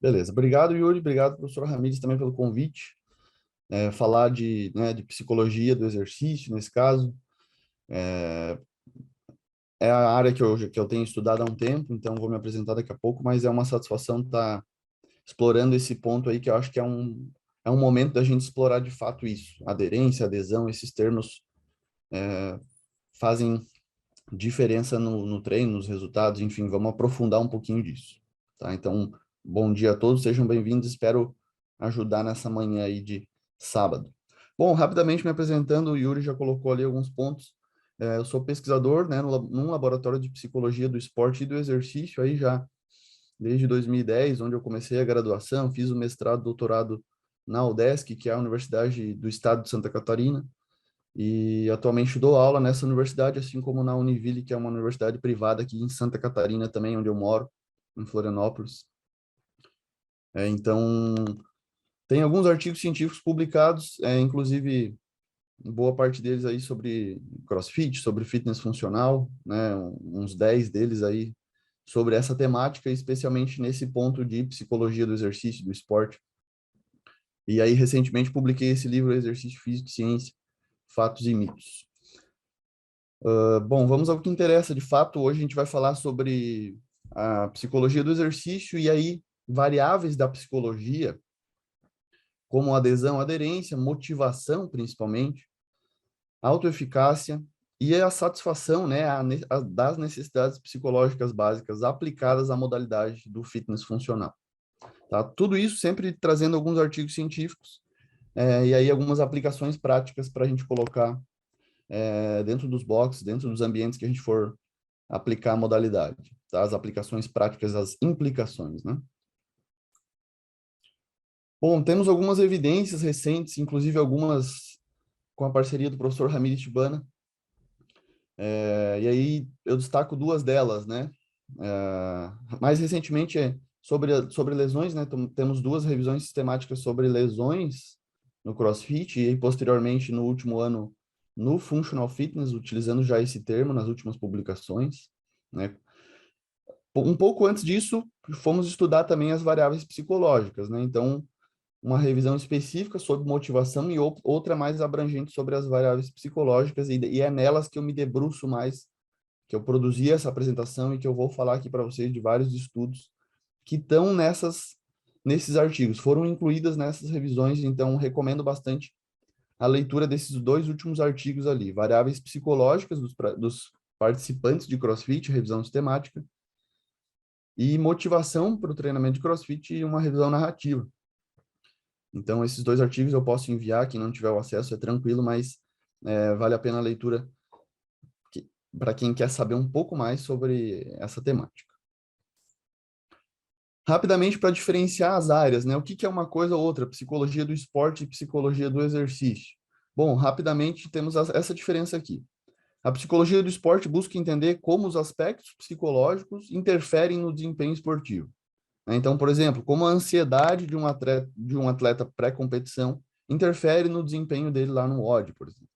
Beleza. Obrigado, Yuri. Obrigado, professor Ramires, também pelo convite. Falar de psicologia do exercício, nesse caso. É a área que eu tenho estudado há um tempo, então vou me apresentar daqui a pouco, mas é uma satisfação estar explorando esse ponto aí, que eu acho que é um momento da gente explorar de fato isso. Aderência, adesão, esses termos fazem diferença no treino, nos resultados, enfim, vamos aprofundar um pouquinho disso, tá? Então, bom dia a todos, sejam bem-vindos, espero ajudar nessa manhã aí de sábado. Bom, rapidamente me apresentando, o Yuri já colocou ali alguns pontos. Eu sou pesquisador, né, num laboratório de psicologia do esporte e do exercício, aí já desde 2010, onde eu comecei a graduação, fiz o mestrado, doutorado na UDESC, que é a Universidade do Estado de Santa Catarina, e atualmente dou aula nessa universidade, assim como na Univille, que é uma universidade privada aqui em Santa Catarina também, onde eu moro, em Florianópolis. Então, tem alguns artigos científicos publicados, inclusive boa parte deles aí sobre CrossFit, sobre fitness funcional, né, uns 10 deles aí sobre essa temática, especialmente nesse ponto de psicologia do exercício, do esporte. E aí, recentemente, publiquei esse livro, Exercício Físico e Ciência, Fatos e Mitos. Bom, vamos ao que interessa. De fato, hoje a gente vai falar sobre a psicologia do exercício e aí variáveis da psicologia, como adesão, aderência, motivação, principalmente, autoeficácia e a satisfação, né, das necessidades psicológicas básicas aplicadas à modalidade do fitness funcional. Tá? Tudo isso sempre trazendo alguns artigos científicos e aí algumas aplicações práticas para a gente colocar dentro dos boxes, dentro dos ambientes que a gente for aplicar a modalidade, tá? As aplicações práticas, as implicações, né? Bom, temos algumas evidências recentes, inclusive algumas com a parceria do professor Ramires Tibana, e aí eu destaco duas delas, né? Mais recentemente, sobre lesões, né? Temos duas revisões sistemáticas sobre lesões no CrossFit e posteriormente no último ano no Functional Fitness, utilizando já esse termo nas últimas publicações, né? Um pouco antes disso, fomos estudar também as variáveis psicológicas, né? Então, uma revisão específica sobre motivação e outra mais abrangente sobre as variáveis psicológicas, e é nelas que eu me debruço mais, que eu produzi essa apresentação e que eu vou falar aqui para vocês de vários estudos que estão nesses artigos, foram incluídas nessas revisões, então recomendo bastante a leitura desses dois últimos artigos ali, variáveis psicológicas dos participantes de CrossFit, revisão sistemática, e motivação para o treinamento de CrossFit e uma revisão narrativa. Então, esses dois artigos eu posso enviar, quem não tiver o acesso é tranquilo, mas vale a pena a leitura para quem quer saber um pouco mais sobre essa temática. Rapidamente, para diferenciar as áreas, né? O que é uma coisa ou outra? Psicologia do esporte e psicologia do exercício. Bom, rapidamente temos essa diferença aqui. A psicologia do esporte busca entender como os aspectos psicológicos interferem no desempenho esportivo. Então, por exemplo, como a ansiedade de um atleta pré-competição interfere no desempenho dele lá no WOD, por exemplo.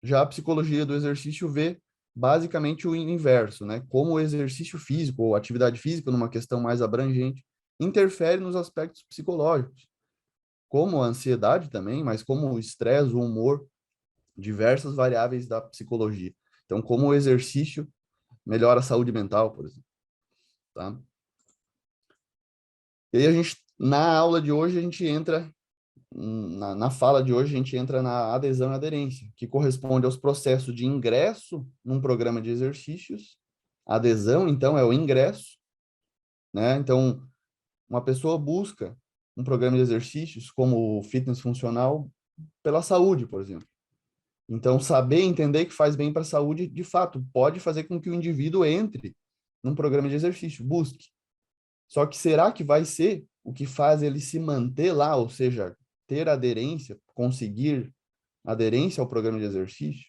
Já a psicologia do exercício vê basicamente o inverso, né? Como o exercício físico ou atividade física, numa questão mais abrangente, interfere nos aspectos psicológicos, como a ansiedade também, mas como o estresse, o humor, diversas variáveis da psicologia. Então, como o exercício melhora a saúde mental, por exemplo, tá? E aí na aula de hoje, a gente entra, na fala de hoje, a gente entra na adesão e aderência, que corresponde aos processos de ingresso num programa de exercícios. A adesão, então, é o ingresso, né? Então, uma pessoa busca um programa de exercícios como o fitness funcional pela saúde, por exemplo. Então, saber entender que faz bem para a saúde, de fato, pode fazer com que o indivíduo entre num programa de exercício, busque. Só que será que vai ser o que faz ele se manter lá, ou seja, ter aderência, conseguir aderência ao programa de exercício?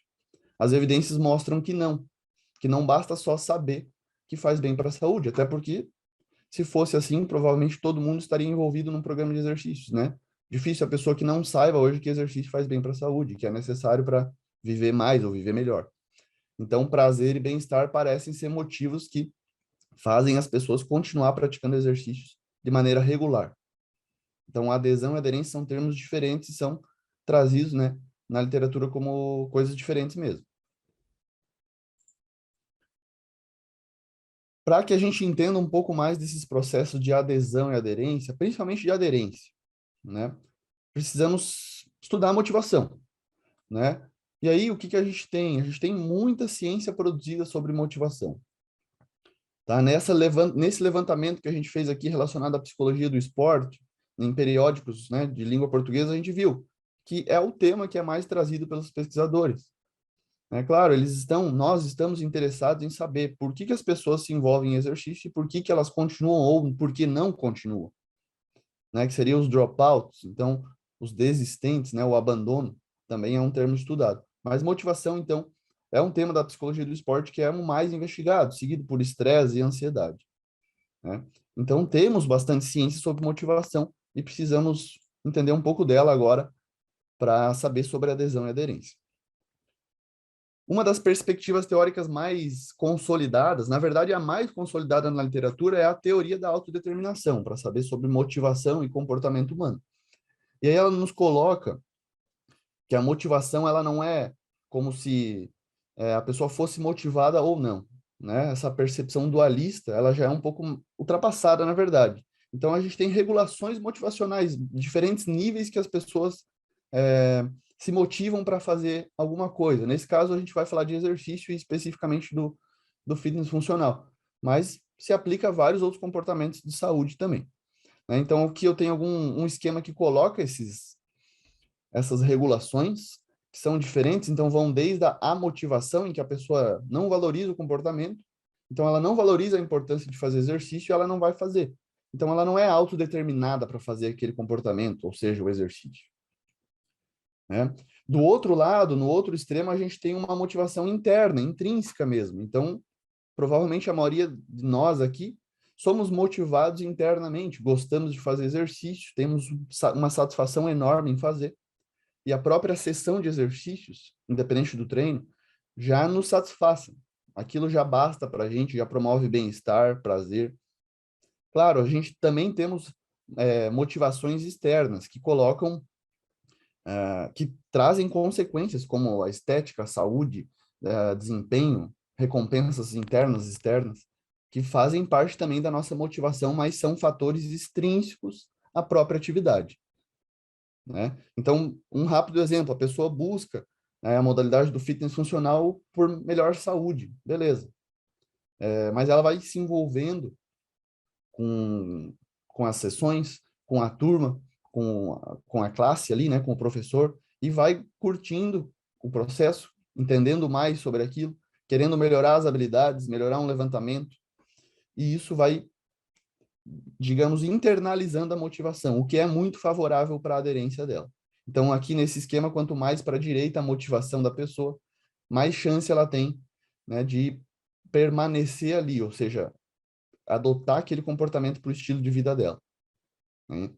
As evidências mostram que não basta só saber que faz bem para a saúde, até porque se fosse assim, provavelmente todo mundo estaria envolvido num programa de exercícios, né? Difícil a pessoa que não saiba hoje que exercício faz bem para a saúde, que é necessário para viver mais ou viver melhor. Então, prazer e bem-estar parecem ser motivos que fazem as pessoas continuar praticando exercícios de maneira regular. Então, adesão e aderência são termos diferentes e são trazidos, né, na literatura como coisas diferentes mesmo. Para que a gente entenda um pouco mais desses processos de adesão e aderência, principalmente de aderência, né, precisamos estudar a motivação, né? E aí, o que que a gente tem? A gente tem muita ciência produzida sobre motivação. Tá? Nesse levantamento que a gente fez aqui relacionado à psicologia do esporte, em periódicos, né, de língua portuguesa, a gente viu que é o tema que é mais trazido pelos pesquisadores. É claro, nós estamos interessados em saber por que que as pessoas se envolvem em exercício e por que que elas continuam ou por que não continuam, né, que seriam os dropouts, então, os desistentes, né, o abandono, também é um termo estudado. Mas motivação, então, é um tema da psicologia do esporte que é o mais investigado, seguido por estresse e ansiedade, né? Então, temos bastante ciência sobre motivação e precisamos entender um pouco dela agora para saber sobre adesão e aderência. Uma das perspectivas teóricas mais consolidadas, na verdade, a mais consolidada na literatura é a teoria da autodeterminação, para saber sobre motivação e comportamento humano. E aí ela nos coloca que a motivação ela não é como se a pessoa fosse motivada ou não, né? Essa percepção dualista, ela já é um pouco ultrapassada, na verdade. Então, a gente tem regulações motivacionais, diferentes níveis que as pessoas se motivam para fazer alguma coisa. Nesse caso, a gente vai falar de exercício e especificamente do fitness funcional, mas se aplica a vários outros comportamentos de saúde também, né? Então, aqui eu tenho um esquema que coloca essas regulações que são diferentes, então vão desde a motivação, em que a pessoa não valoriza o comportamento, então ela não valoriza a importância de fazer exercício e ela não vai fazer. Então ela não é autodeterminada para fazer aquele comportamento, ou seja, o exercício, né? Do outro lado, no outro extremo, a gente tem uma motivação interna, intrínseca mesmo. Então, provavelmente a maioria de nós aqui somos motivados internamente, gostamos de fazer exercício, temos uma satisfação enorme em fazer. E a própria sessão de exercícios, independente do treino, já nos satisfazem. Aquilo já basta para a gente, já promove bem-estar, prazer. Claro, a gente também temos motivações externas que colocam, que trazem consequências como a estética, a saúde, desempenho, recompensas internas e externas, que fazem parte também da nossa motivação, mas são fatores extrínsecos à própria atividade, né? Então, um rápido exemplo, a pessoa busca, né, a modalidade do fitness funcional por melhor saúde, beleza. Mas ela vai se envolvendo com as sessões, com a turma, com a classe ali, né, com o professor, e vai curtindo o processo, entendendo mais sobre aquilo, querendo melhorar as habilidades, melhorar um levantamento, e isso vai, digamos, internalizando a motivação, o que é muito favorável para a aderência dela. Então, aqui nesse esquema, quanto mais para a direita a motivação da pessoa, mais chance ela tem, né, de permanecer ali, ou seja, adotar aquele comportamento para o estilo de vida dela, né?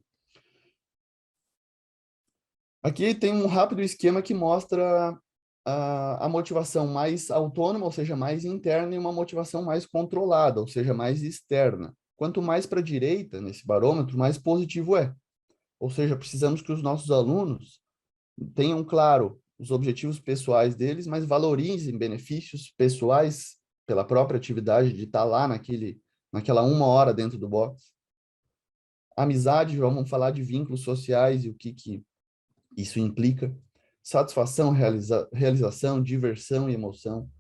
Aqui tem um rápido esquema que mostra a motivação mais autônoma, ou seja, mais interna, e uma motivação mais controlada, ou seja, mais externa. Quanto mais para a direita, nesse barômetro, mais positivo é. Ou seja, precisamos que os nossos alunos tenham claro os objetivos pessoais deles, mas valorizem benefícios pessoais pela própria atividade de estar lá naquela 1 hora dentro do box. Amizade, vamos falar de vínculos sociais e o que isso implica. Satisfação, realização, diversão e emoção.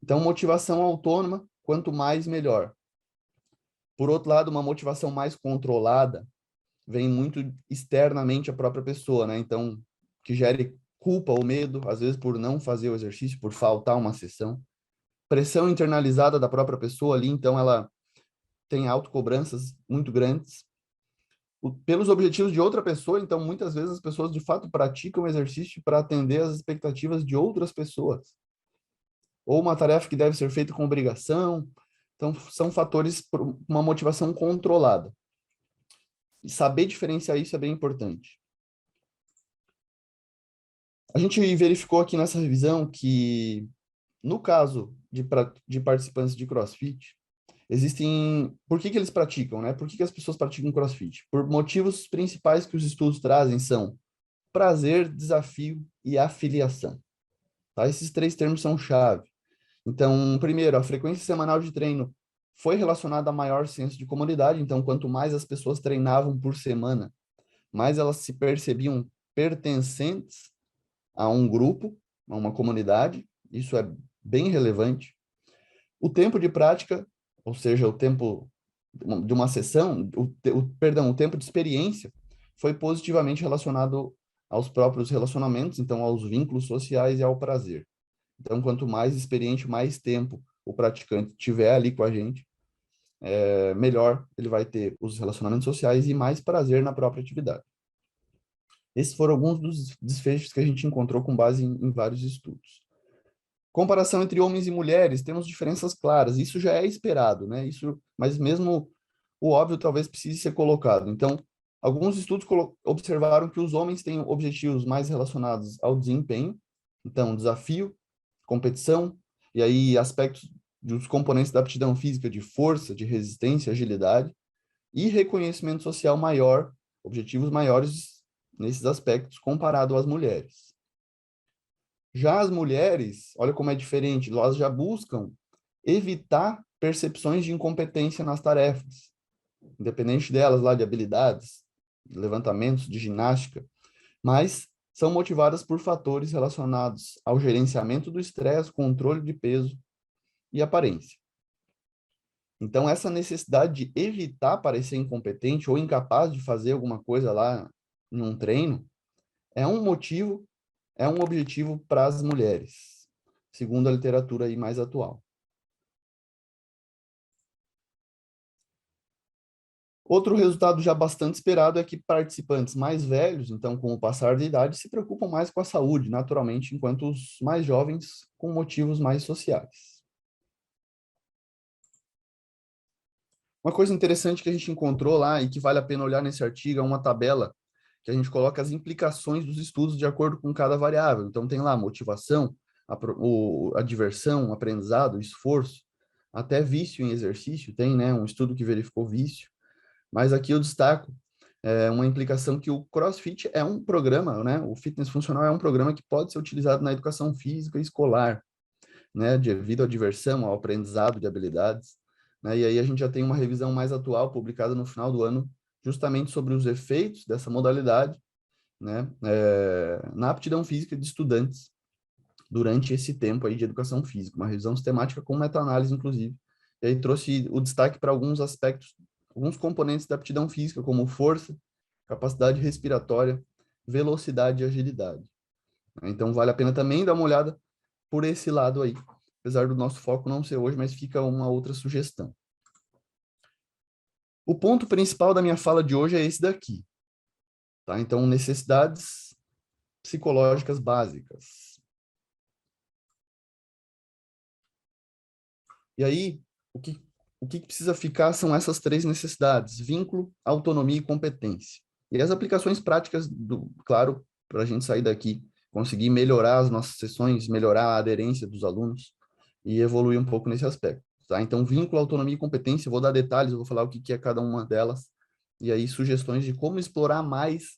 Então, motivação autônoma, quanto mais, melhor. Por outro lado, uma motivação mais controlada vem muito externamente à própria pessoa, né? Então, que gere culpa ou medo, às vezes por não fazer o exercício, por faltar uma sessão. Pressão internalizada da própria pessoa ali, então ela tem autocobranças muito grandes. Pelos objetivos de outra pessoa, então muitas vezes as pessoas de fato praticam o exercício para atender às expectativas de outras pessoas. Ou uma tarefa que deve ser feita com obrigação. Então, são fatores para uma motivação controlada. E saber diferenciar isso é bem importante. A gente verificou aqui nessa revisão que, no caso de participantes de CrossFit, Por que que eles praticam, né? Por que que as pessoas praticam CrossFit? Por motivos principais que os estudos trazem são prazer, desafio e afiliação, tá? Esses três termos são chave. Então, primeiro, a frequência semanal de treino foi relacionada a maior senso de comunidade. Então, quanto mais as pessoas treinavam por semana, mais elas se percebiam pertencentes a um grupo, a uma comunidade. Isso é bem relevante. O tempo de prática, ou seja, o tempo de uma sessão, perdão, o tempo de experiência, foi positivamente relacionado aos próprios relacionamentos, então aos vínculos sociais e ao prazer. Então, quanto mais experiente, mais tempo o praticante tiver ali com a gente, melhor ele vai ter os relacionamentos sociais e mais prazer na própria atividade. Esses foram alguns dos desfechos que a gente encontrou com base em vários estudos. Comparação entre homens e mulheres, temos diferenças claras. Isso já é esperado, né? Mas mesmo o óbvio talvez precise ser colocado. Então, alguns estudos observaram que os homens têm objetivos mais relacionados ao desempenho, então desafio, competição, e aí aspectos dos componentes da aptidão física de força, de resistência, agilidade, e reconhecimento social maior, objetivos maiores nesses aspectos comparado às mulheres. Já as mulheres, olha como é diferente, elas já buscam evitar percepções de incompetência nas tarefas, independente delas lá de habilidades, levantamentos, de ginástica, mas são motivadas por fatores relacionados ao gerenciamento do estresse, controle de peso e aparência. Então, essa necessidade de evitar parecer incompetente ou incapaz de fazer alguma coisa lá em um treino é um motivo, é um objetivo para as mulheres, segundo a literatura aí mais atual. Outro resultado já bastante esperado é que participantes mais velhos, então com o passar da idade, se preocupam mais com a saúde, naturalmente, enquanto os mais jovens com motivos mais sociais. Uma coisa interessante que a gente encontrou lá e que vale a pena olhar nesse artigo é uma tabela que a gente coloca as implicações dos estudos de acordo com cada variável. Então tem lá a motivação, a diversão, o aprendizado, o esforço, até vício em exercício, tem, né, um estudo que verificou vício. Mas aqui eu destaco uma implicação que o CrossFit é um programa, né? O fitness funcional é um programa que pode ser utilizado na educação física e escolar, né? Devido à diversão, ao aprendizado de habilidades, né? E aí a gente já tem uma revisão mais atual, publicada no final do ano, justamente sobre os efeitos dessa modalidade, né? Na aptidão física de estudantes durante esse tempo aí de educação física, uma revisão sistemática com meta-análise, inclusive. E aí trouxe o destaque para alguns aspectos, alguns componentes da aptidão física, como força, capacidade respiratória, velocidade e agilidade. Então, vale a pena também dar uma olhada por esse lado aí, apesar do nosso foco não ser hoje, mas fica uma outra sugestão. O ponto principal da minha fala de hoje é esse daqui, tá? Então, necessidades psicológicas básicas. E aí, o que, o que precisa ficar são essas três necessidades: vínculo, autonomia e competência. E as aplicações práticas, claro, para a gente sair daqui, conseguir melhorar as nossas sessões, melhorar a aderência dos alunos e evoluir um pouco nesse aspecto. Tá? Então, vínculo, autonomia e competência, eu vou dar detalhes, eu vou falar o que é cada uma delas, e aí sugestões de como explorar mais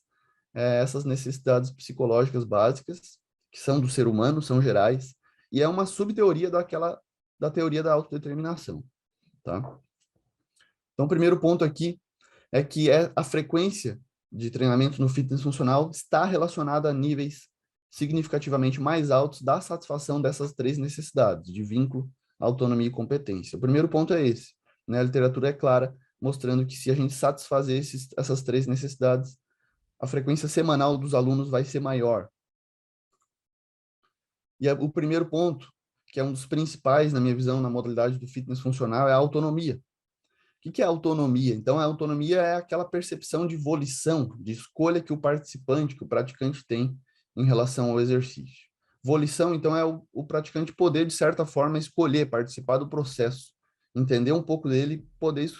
essas necessidades psicológicas básicas, que são do ser humano, são gerais, e é uma subteoria da teoria da autodeterminação, tá? Então, o primeiro ponto aqui é que a frequência de treinamento no fitness funcional está relacionada a níveis significativamente mais altos da satisfação dessas três necessidades, de vínculo, autonomia e competência. O primeiro ponto é esse, né? A literatura é clara, mostrando que se a gente satisfazer essas três necessidades, a frequência semanal dos alunos vai ser maior. E o primeiro ponto, que é um dos principais, na minha visão, na modalidade do fitness funcional, é a autonomia. O que é autonomia? Então, a autonomia é aquela percepção de volição, de escolha que o participante, que o praticante tem em relação ao exercício. Volição, então, é o praticante poder, de certa forma, escolher, participar do processo, entender um pouco dele, poder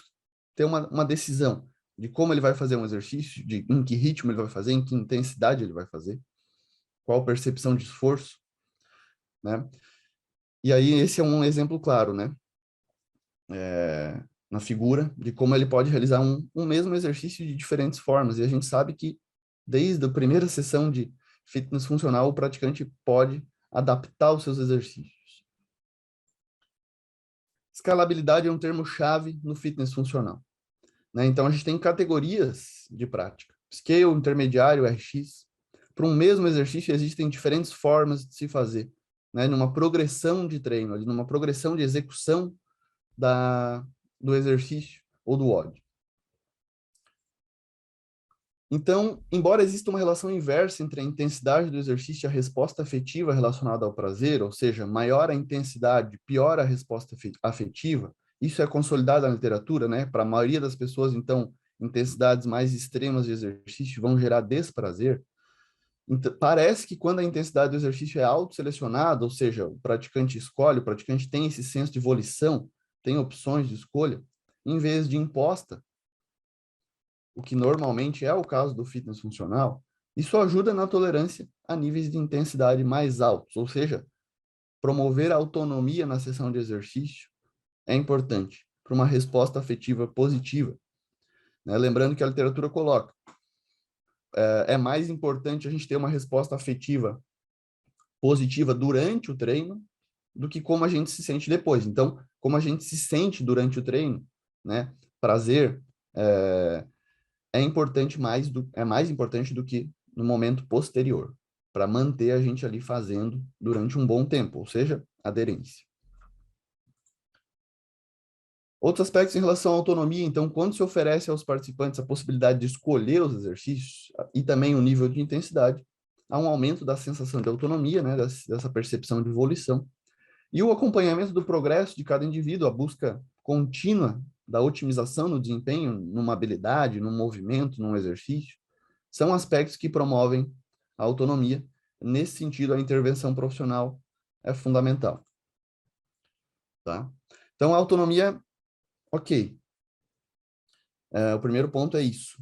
ter uma decisão de como ele vai fazer um exercício, de em que ritmo ele vai fazer, em que intensidade ele vai fazer, qual percepção de esforço, né? E aí, esse é um exemplo claro, né? na figura de como ele pode realizar um mesmo exercício de diferentes formas. E a gente sabe que desde a primeira sessão de fitness funcional, o praticante pode adaptar os seus exercícios. Escalabilidade é um termo-chave no fitness funcional, né? Então, a gente tem categorias de prática. Scale, intermediário, RX. Para um mesmo exercício, existem diferentes formas de se fazer, né? Numa progressão de treino, numa progressão de execução do exercício ou do WOD. Então, embora exista uma relação inversa entre a intensidade do exercício e a resposta afetiva relacionada ao prazer, ou seja, maior a intensidade, pior a resposta afetiva, isso é consolidado na literatura, né? Para a maioria das pessoas, então, intensidades mais extremas de exercício vão gerar desprazer. Então, parece que quando a intensidade do exercício é autoselecionada, ou seja, o praticante escolhe, o praticante tem esse senso de volição, tem opções de escolha, em vez de imposta, o que normalmente é o caso do fitness funcional, isso ajuda na tolerância a níveis de intensidade mais altos, ou seja, promover a autonomia na sessão de exercício é importante para uma resposta afetiva positiva, né? Lembrando que a literatura coloca, é mais importante a gente ter uma resposta afetiva positiva durante o treino do que como a gente se sente depois. Então, como a gente se sente durante o treino, né? Prazer, é mais importante do que no momento posterior, para manter a gente ali fazendo durante um bom tempo, ou seja, aderência. Outros aspectos em relação à autonomia, então, quando se oferece aos participantes a possibilidade de escolher os exercícios e também o nível de intensidade, há um aumento da sensação de autonomia, né, dessa percepção de volição, e o acompanhamento do progresso de cada indivíduo, a busca contínua da otimização no desempenho, numa habilidade, num movimento, num exercício, são aspectos que promovem a autonomia. Nesse sentido, a intervenção profissional é fundamental. Tá? Então, a autonomia, ok. O primeiro ponto é isso.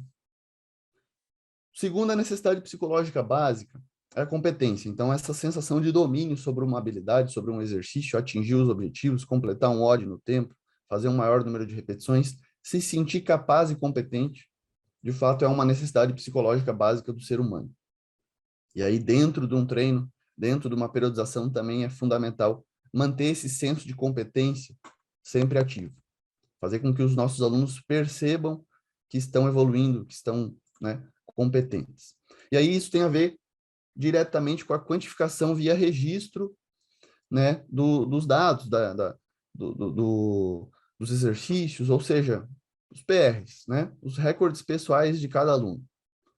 Segundo, a necessidade psicológica básica é a competência. Então, essa sensação de domínio sobre uma habilidade, sobre um exercício, atingir os objetivos, completar um WOD no tempo, fazer um maior número de repetições, se sentir capaz e competente, de fato, é uma necessidade psicológica básica do ser humano. E aí, dentro de um treino, dentro de uma periodização, também é fundamental manter esse senso de competência sempre ativo. Fazer com que os nossos alunos percebam que estão evoluindo, que estão, né, competentes. E aí isso tem a ver diretamente com a quantificação via registro, né, dos dados, dos exercícios, ou seja, os PRs, né, os recordes pessoais de cada aluno,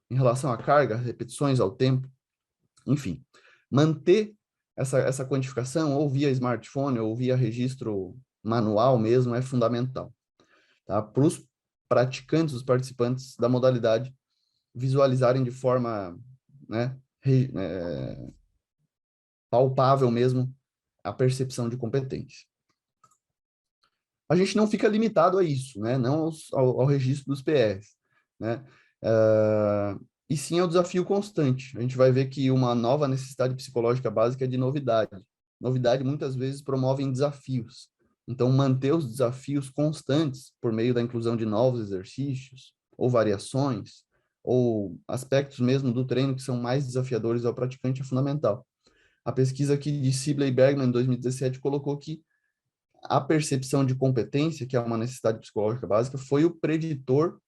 em relação à carga, repetições, ao tempo, enfim. Manter essa quantificação, ou via smartphone, ou via registro manual mesmo, é fundamental. Tá? Para os praticantes, os participantes da modalidade, visualizarem de forma, né, palpável mesmo a percepção de competência. A gente não fica limitado a isso, né? Não ao registro dos PRs, né? E sim ao desafio constante. A gente vai ver que uma nova necessidade psicológica básica é de novidade. Novidade muitas vezes promovem desafios. Então, manter os desafios constantes por meio da inclusão de novos exercícios, ou variações, ou aspectos mesmo do treino que são mais desafiadores ao praticante é fundamental. A pesquisa aqui de Sibley e Bergman, em 2017, colocou que a percepção de competência, que é uma necessidade psicológica básica, foi o preditor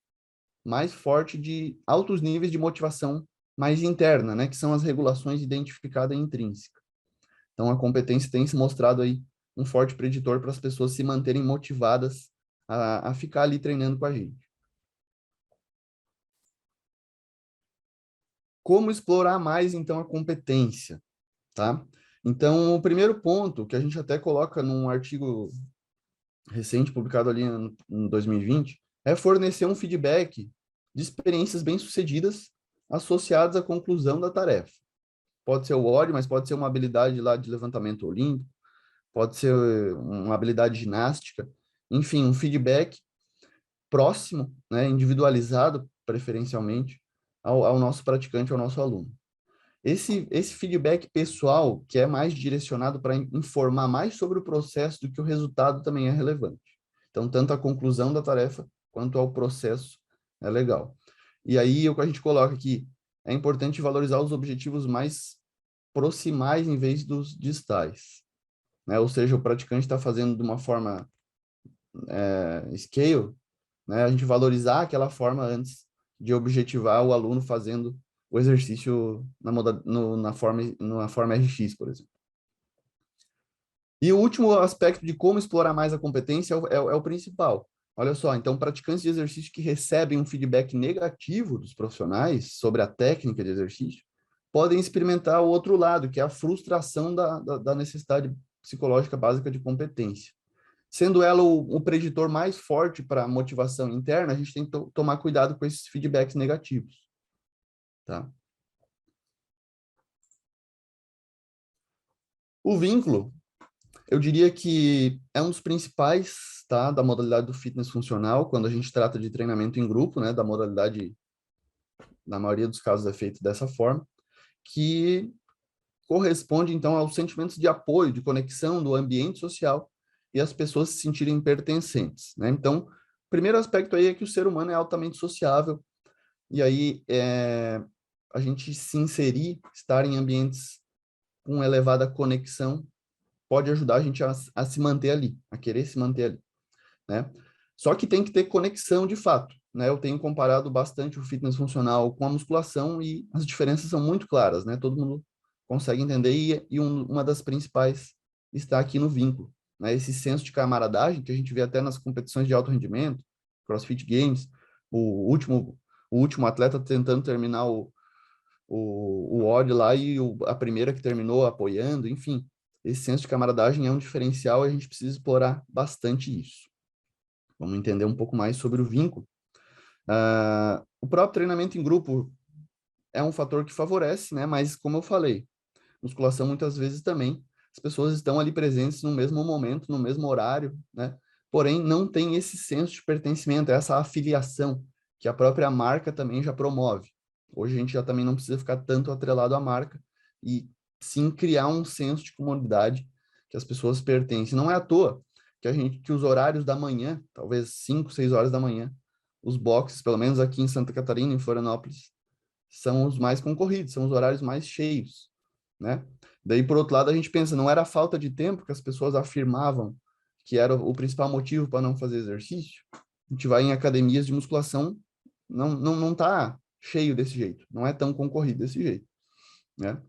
mais forte de altos níveis de motivação mais interna, né, que são as regulações identificadas e intrínseca. Então, a competência tem se mostrado aí um forte preditor para as pessoas se manterem motivadas a ficar ali treinando com a gente. Como explorar mais, então, a competência, tá? Então, o primeiro ponto, que a gente até coloca num artigo recente, publicado ali em 2020, é fornecer um feedback de experiências bem-sucedidas associadas à conclusão da tarefa. Pode ser o WOD, mas pode ser uma habilidade lá de levantamento olímpico, pode ser uma habilidade ginástica, enfim, um feedback próximo, né, individualizado, preferencialmente, ao nosso praticante, ao nosso aluno. Esse feedback pessoal, que é mais direcionado para informar mais sobre o processo do que o resultado, também é relevante. Então, tanto a conclusão da tarefa quanto ao processo é legal. E aí, o que a gente coloca aqui, é importante valorizar os objetivos mais proximais em vez dos distais, né? Ou seja, o praticante está fazendo de uma forma scale, né? A gente valorizar aquela forma antes de objetivar o aluno fazendo o exercício na forma RX, por exemplo. E o último aspecto de como explorar mais a competência é o principal. Olha só, então, praticantes de exercício que recebem um feedback negativo dos profissionais sobre a técnica de exercício podem experimentar o outro lado, que é a frustração da necessidade psicológica básica de competência. Sendo ela o preditor mais forte para a motivação interna, a gente tem que tomar cuidado com esses feedbacks negativos. Tá? O vínculo, eu diria que é um dos principais, tá, da modalidade do fitness funcional, quando a gente trata de treinamento em grupo, né, da modalidade, na maioria dos casos é feito dessa forma, que corresponde, então, aos sentimentos de apoio, de conexão do ambiente social e as pessoas se sentirem pertencentes, né? Então, o primeiro aspecto aí é que o ser humano é altamente sociável, e aí a gente se inserir, estar em ambientes com elevada conexão, pode ajudar a gente a se manter ali, a querer se manter ali, né? Só que tem que ter conexão de fato, né? Eu tenho comparado bastante o fitness funcional com a musculação e as diferenças são muito claras, né? Todo mundo consegue entender e uma das principais está aqui no vínculo, né? Esse senso de camaradagem que a gente vê até nas competições de alto rendimento, CrossFit Games, o último, o último atleta tentando terminar o WOD lá e a primeira que terminou apoiando, enfim, esse senso de camaradagem é um diferencial e a gente precisa explorar bastante isso. Vamos entender um pouco mais sobre o vínculo. O próprio treinamento em grupo é um fator que favorece, né? Mas, como eu falei, musculação muitas vezes também, as pessoas estão ali presentes no mesmo momento, no mesmo horário, né? Porém, não tem esse senso de pertencimento, essa afiliação que a própria marca também já promove. Hoje a gente já também não precisa ficar tanto atrelado à marca e sim criar um senso de comunidade que as pessoas pertencem. Não é à toa que os horários da manhã, talvez 5, 6 horas da manhã, os boxes, pelo menos aqui em Santa Catarina, em Florianópolis, são os mais concorridos, são os horários mais cheios, né? Daí, por outro lado, a gente pensa, não era a falta de tempo que as pessoas afirmavam que era o principal motivo para não fazer exercício? A gente vai em academias de musculação, não tá cheio desse jeito, não é tão concorrido desse jeito, né?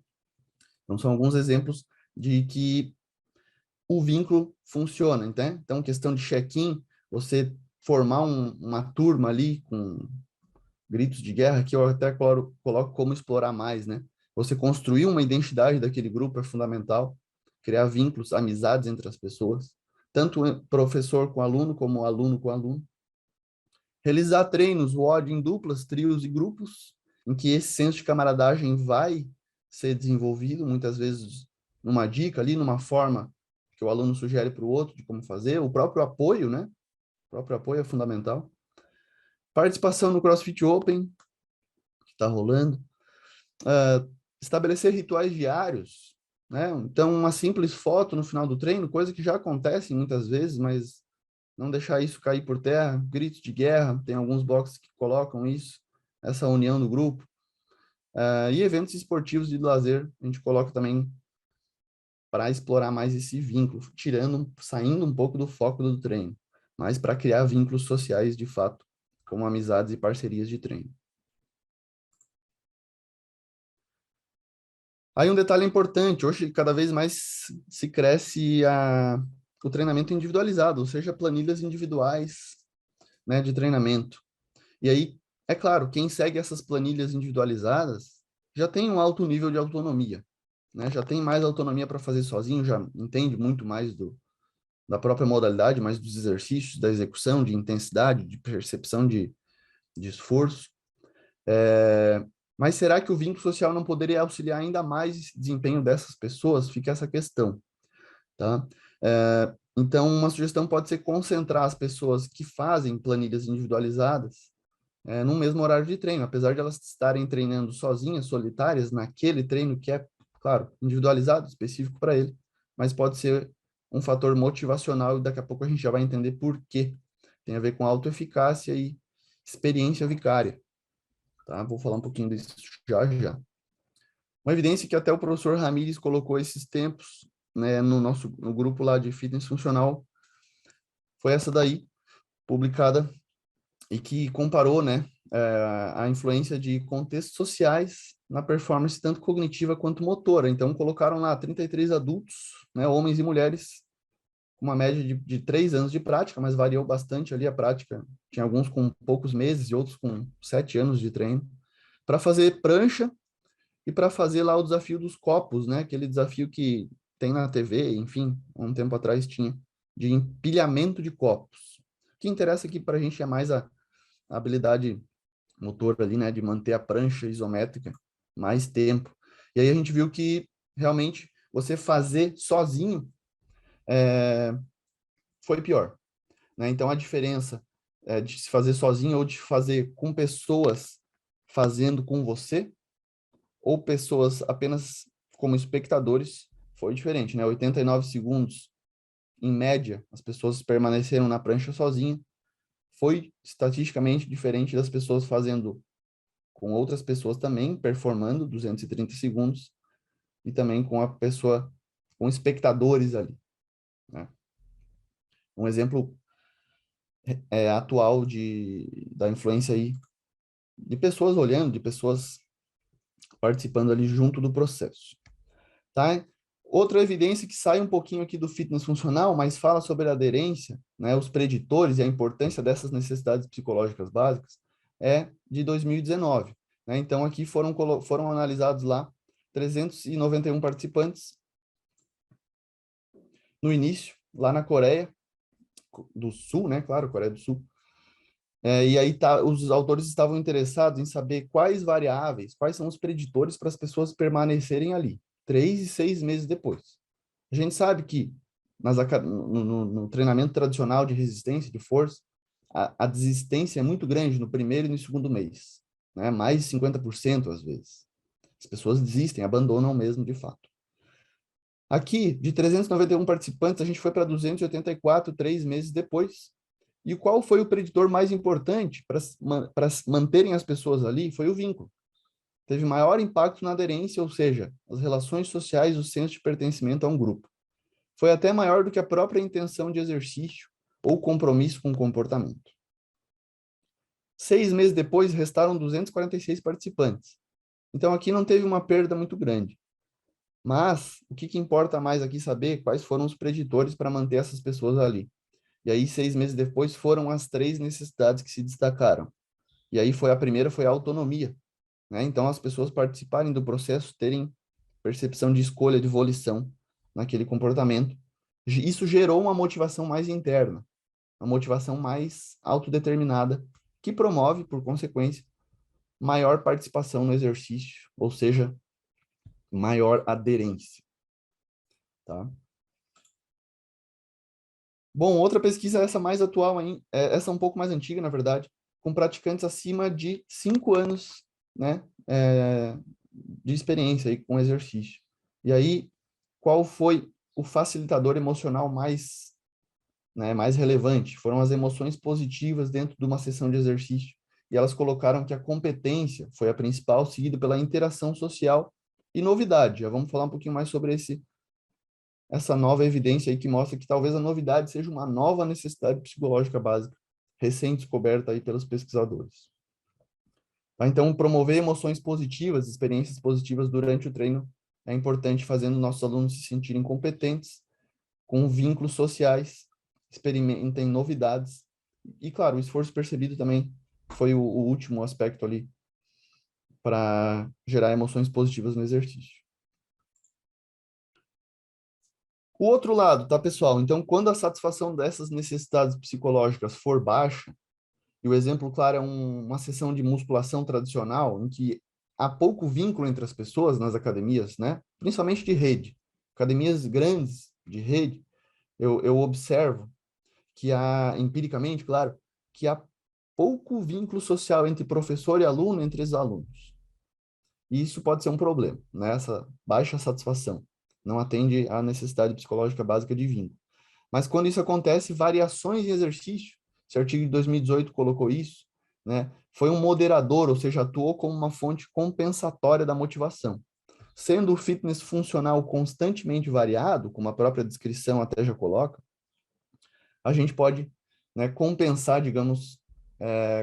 Então, são alguns exemplos de que o vínculo funciona, né? Então, questão de check-in, você formar uma turma ali com gritos de guerra, que eu até coloco como explorar mais, né? Você construir uma identidade daquele grupo é fundamental, criar vínculos, amizades entre as pessoas, tanto professor com aluno, como aluno com aluno. Realizar treinos, WOD em duplas, trios e grupos, em que esse senso de camaradagem vai ser desenvolvido, muitas vezes numa dica ali, numa forma que o aluno sugere para o outro de como fazer, o próprio apoio, né? O próprio apoio é fundamental. Participação no CrossFit Open, que está rolando. Estabelecer rituais diários, né? Então, uma simples foto no final do treino, coisa que já acontece muitas vezes, mas não deixar isso cair por terra, gritos de guerra, tem alguns boxes que colocam isso, essa união do grupo. E eventos esportivos de lazer, a gente coloca também para explorar mais esse vínculo, saindo um pouco do foco do treino, mas para criar vínculos sociais de fato, como amizades e parcerias de treino. Aí um detalhe importante, hoje cada vez mais se cresce o treinamento individualizado, ou seja, planilhas individuais, né, de treinamento. E aí, é claro, quem segue essas planilhas individualizadas já tem um alto nível de autonomia, né? Já tem mais autonomia para fazer sozinho, já entende muito mais da própria modalidade, mais dos exercícios, da execução, de intensidade, de percepção de esforço. Mas será que o vínculo social não poderia auxiliar ainda mais esse desempenho dessas pessoas? Fica essa questão, tá? Então, uma sugestão pode ser concentrar as pessoas que fazem planilhas individualizadas no mesmo horário de treino, apesar de elas estarem treinando sozinhas, solitárias, naquele treino que é, claro, individualizado, específico para ele, mas pode ser um fator motivacional, e daqui a pouco a gente já vai entender por quê. Tem a ver com autoeficácia e experiência vicária, tá? Vou falar um pouquinho disso já já. Uma evidência que até o professor Ramires colocou esses tempos, né, no grupo lá de fitness funcional, foi essa daí, publicada, e que comparou, né, a influência de contextos sociais na performance tanto cognitiva quanto motora. Então, colocaram lá 33 adultos, né, homens e mulheres, com uma média de 3 anos de prática, mas variou bastante ali a prática. Tinha alguns com poucos meses e outros com 7 anos de treino, para fazer prancha e para fazer lá o desafio dos copos, né, aquele desafio que tem na TV, enfim, um tempo atrás tinha, de empilhamento de copos. O que interessa aqui para a gente é mais a habilidade motor ali, né, de manter a prancha isométrica mais tempo. E aí a gente viu que realmente você fazer sozinho foi pior, né? Então a diferença de se fazer sozinho ou de fazer com pessoas fazendo com você ou pessoas apenas como espectadores foi diferente, né? 89 segundos em média, as pessoas permaneceram na prancha sozinho, foi estatisticamente diferente das pessoas fazendo com outras pessoas também, performando 230 segundos, e também com a pessoa, com espectadores ali, né? Um exemplo atual da influência aí, de pessoas olhando, de pessoas participando ali junto do processo, tá? Outra evidência que sai um pouquinho aqui do fitness funcional, mas fala sobre a aderência, né, os preditores e a importância dessas necessidades psicológicas básicas, é de 2019. Né? Então, aqui foram analisados lá 391 participantes no início, lá na Coreia do Sul, né? Claro, Coreia do Sul. E aí os autores estavam interessados em saber quais variáveis, quais são os preditores para as pessoas permanecerem ali, 3 e 6 meses depois. A gente sabe que no treinamento tradicional de resistência, de força, a desistência é muito grande no primeiro e no segundo mês, né? Mais de 50% às vezes. As pessoas desistem, abandonam mesmo de fato. Aqui, de 391 participantes, a gente foi para 284, 3 meses depois. E qual foi o preditor mais importante para manterem as pessoas ali? Foi o vínculo. Teve maior impacto na aderência, ou seja, as relações sociais, o senso de pertencimento a um grupo. Foi até maior do que a própria intenção de exercício ou compromisso com o comportamento. 6 meses depois, restaram 246 participantes. Então, aqui não teve uma perda muito grande. Mas, o que importa mais aqui saber quais foram os preditores para manter essas pessoas ali. E aí, 6 meses depois, foram as 3 necessidades que se destacaram. E aí, a primeira foi a autonomia, né? Então, as pessoas participarem do processo, terem percepção de escolha, de volição naquele comportamento. Isso gerou uma motivação mais interna, uma motivação mais autodeterminada, que promove, por consequência, maior participação no exercício, ou seja, maior aderência, tá? Bom, outra pesquisa, essa mais atual, essa um pouco mais antiga, na verdade, com praticantes acima de 5 anos, né, de experiência aí com exercício. E aí, qual foi o facilitador emocional mais relevante? Foram as emoções positivas dentro de uma sessão de exercício. E elas colocaram que a competência foi a principal, seguida pela interação social e novidade. Já vamos falar um pouquinho mais sobre essa nova evidência aí que mostra que talvez a novidade seja uma nova necessidade psicológica básica, recém-descoberta aí pelos pesquisadores. Tá? Então, promover emoções positivas, experiências positivas durante o treino é importante, fazendo nossos alunos se sentirem competentes, com vínculos sociais, experimentem novidades. E, claro, o esforço percebido também foi o último aspecto ali para gerar emoções positivas no exercício. O outro lado, tá, pessoal? Então, quando a satisfação dessas necessidades psicológicas for baixa, e o exemplo claro é uma sessão de musculação tradicional, em que há pouco vínculo entre as pessoas nas academias, né? Principalmente de rede. Academias grandes de rede, eu observo que há, empiricamente, claro, que há pouco vínculo social entre professor e aluno, entre os alunos. E isso pode ser um problema, né? Essa baixa satisfação não atende à necessidade psicológica básica de vínculo. Mas quando isso acontece, variações em exercício, esse artigo de 2018 colocou isso, né? Foi um moderador, ou seja, atuou como uma fonte compensatória da motivação. Sendo o fitness funcional constantemente variado, como a própria descrição até já coloca, a gente pode, né, compensar, digamos,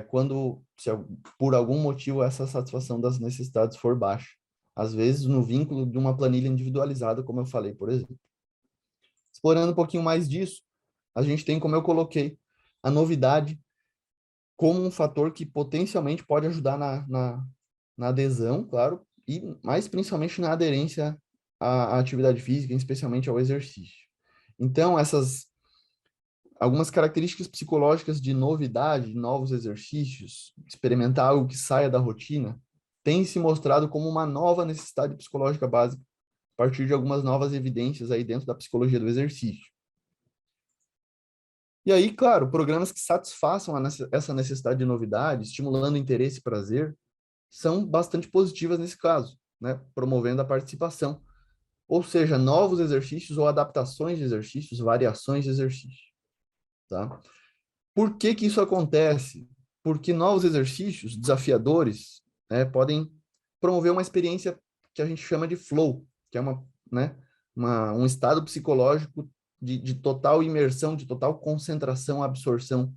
quando, se por algum motivo, essa satisfação das necessidades for baixa. Às vezes, no vínculo de uma planilha individualizada, como eu falei, por exemplo. Explorando um pouquinho mais disso, a gente tem, como eu coloquei, a novidade como um fator que potencialmente pode ajudar na adesão, claro, e mais principalmente na aderência à atividade física, especialmente ao exercício. Então, algumas características psicológicas de novidade, novos exercícios, experimentar algo que saia da rotina, tem se mostrado como uma nova necessidade psicológica básica, a partir de algumas novas evidências aí dentro da psicologia do exercício. E aí, claro, programas que satisfaçam essa necessidade de novidade, estimulando interesse e prazer, são bastante positivas nesse caso, né? Promovendo a participação. Ou seja, novos exercícios ou adaptações de exercícios, variações de exercício, tá? Por que que isso acontece? Porque novos exercícios desafiadores, né, podem promover uma experiência que a gente chama de flow, que é né, um estado psicológico de total imersão, de total concentração, absorção,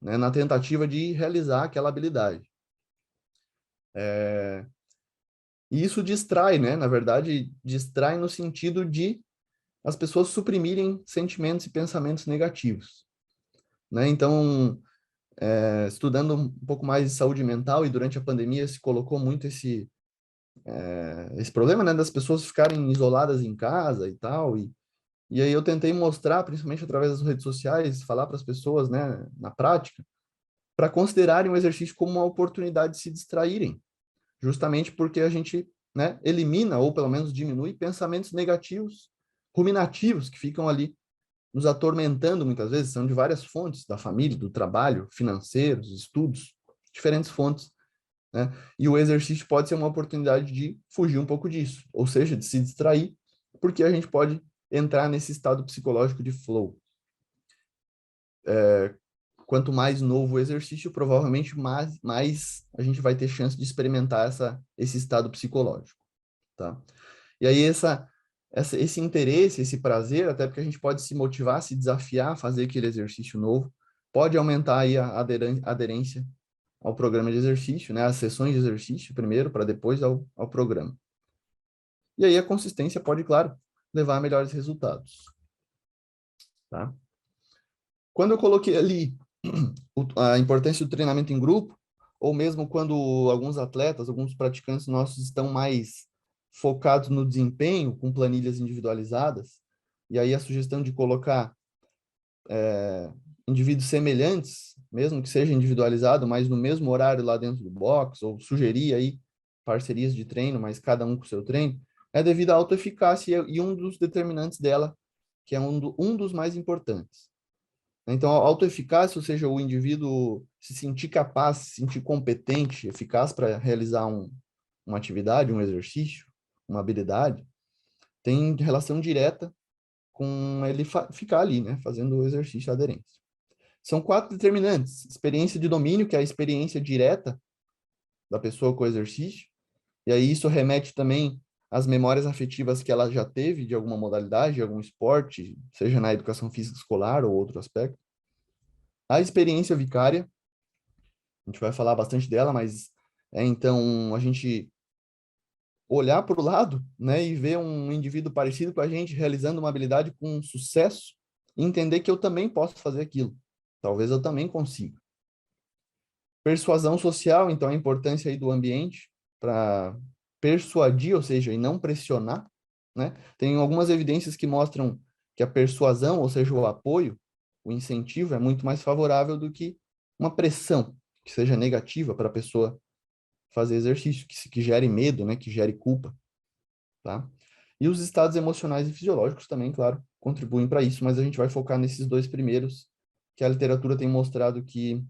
né, na tentativa de realizar aquela habilidade. E isso distrai, né? Na verdade, distrai no sentido de as pessoas suprimirem sentimentos e pensamentos negativos, né? Então, estudando um pouco mais de saúde mental, e durante a pandemia se colocou muito esse problema, né, das pessoas ficarem isoladas em casa e tal, e aí eu tentei mostrar, principalmente através das redes sociais, falar para as pessoas, né, na prática, para considerarem o exercício como uma oportunidade de se distraírem, justamente porque a gente, né, elimina, ou pelo menos diminui, pensamentos negativos, ruminativos, que ficam ali nos atormentando muitas vezes, são de várias fontes, da família, do trabalho, financeiros, estudos, diferentes fontes, né? E o exercício pode ser uma oportunidade de fugir um pouco disso, ou seja, de se distrair, porque a gente pode entrar nesse estado psicológico de flow. Quanto mais novo o exercício, provavelmente mais a gente vai ter chance de experimentar esse estado psicológico, tá? E aí esse interesse, esse prazer, até porque a gente pode se motivar, se desafiar a fazer aquele exercício novo, pode aumentar aí a aderência ao programa de exercício, né? As sessões de exercício primeiro, para depois ao programa. E aí a consistência pode, claro, levar a melhores resultados, tá? Quando eu coloquei ali a importância do treinamento em grupo, ou mesmo quando alguns atletas, alguns praticantes nossos estão mais focados no desempenho, com planilhas individualizadas, e aí a sugestão de colocar indivíduos semelhantes, mesmo que seja individualizado, mas no mesmo horário lá dentro do box, ou sugerir aí parcerias de treino, mas cada um com o seu treino, é devido à autoeficácia e um dos determinantes dela, que é um dos mais importantes. Então, a autoeficácia, ou seja, o indivíduo se sentir capaz, se sentir competente, eficaz para realizar uma atividade, um exercício, uma habilidade, tem relação direta com ele ficar ali, né, fazendo o exercício de aderência. São 4 determinantes: experiência de domínio, que é a experiência direta da pessoa com o exercício, e aí isso remete também às memórias afetivas que ela já teve de alguma modalidade, de algum esporte, seja na educação física escolar ou outro aspecto. A experiência vicária, a gente vai falar bastante dela, mas então a gente olhar para o lado, né, e ver um indivíduo parecido com a gente realizando uma habilidade com sucesso, e entender que eu também posso fazer aquilo. Talvez eu também consiga. Persuasão social, então a importância aí do ambiente para persuadir, ou seja, e não pressionar, né? Tem algumas evidências que mostram que a persuasão, ou seja, o apoio, o incentivo é muito mais favorável do que uma pressão que seja negativa para a pessoa fazer exercício, que gere medo, né, que gere culpa, tá? E os estados emocionais e fisiológicos também, claro, contribuem para isso, mas a gente vai focar nesses dois primeiros, que a literatura tem mostrado que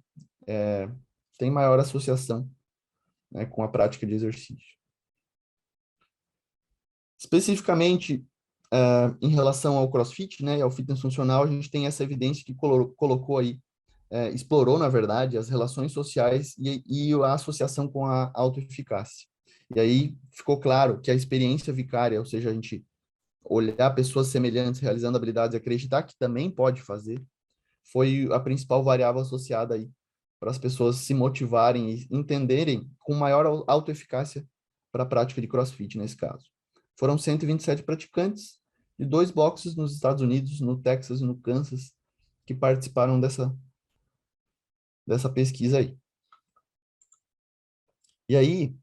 tem maior associação, né, com a prática de exercício. Especificamente, Em relação ao CrossFit, né, e ao fitness funcional, a gente tem essa evidência que colocou aí, explorou, na verdade, as relações sociais e a associação com a autoeficácia. E aí ficou claro que a experiência vicária, ou seja, a gente olhar pessoas semelhantes realizando habilidades e acreditar que também pode fazer, foi a principal variável associada aí para as pessoas se motivarem e entenderem com maior autoeficácia para a prática de CrossFit nesse caso. Foram 127 praticantes de 2 boxes nos Estados Unidos, no Texas e no Kansas, que participaram dessa pesquisa aí. E aí,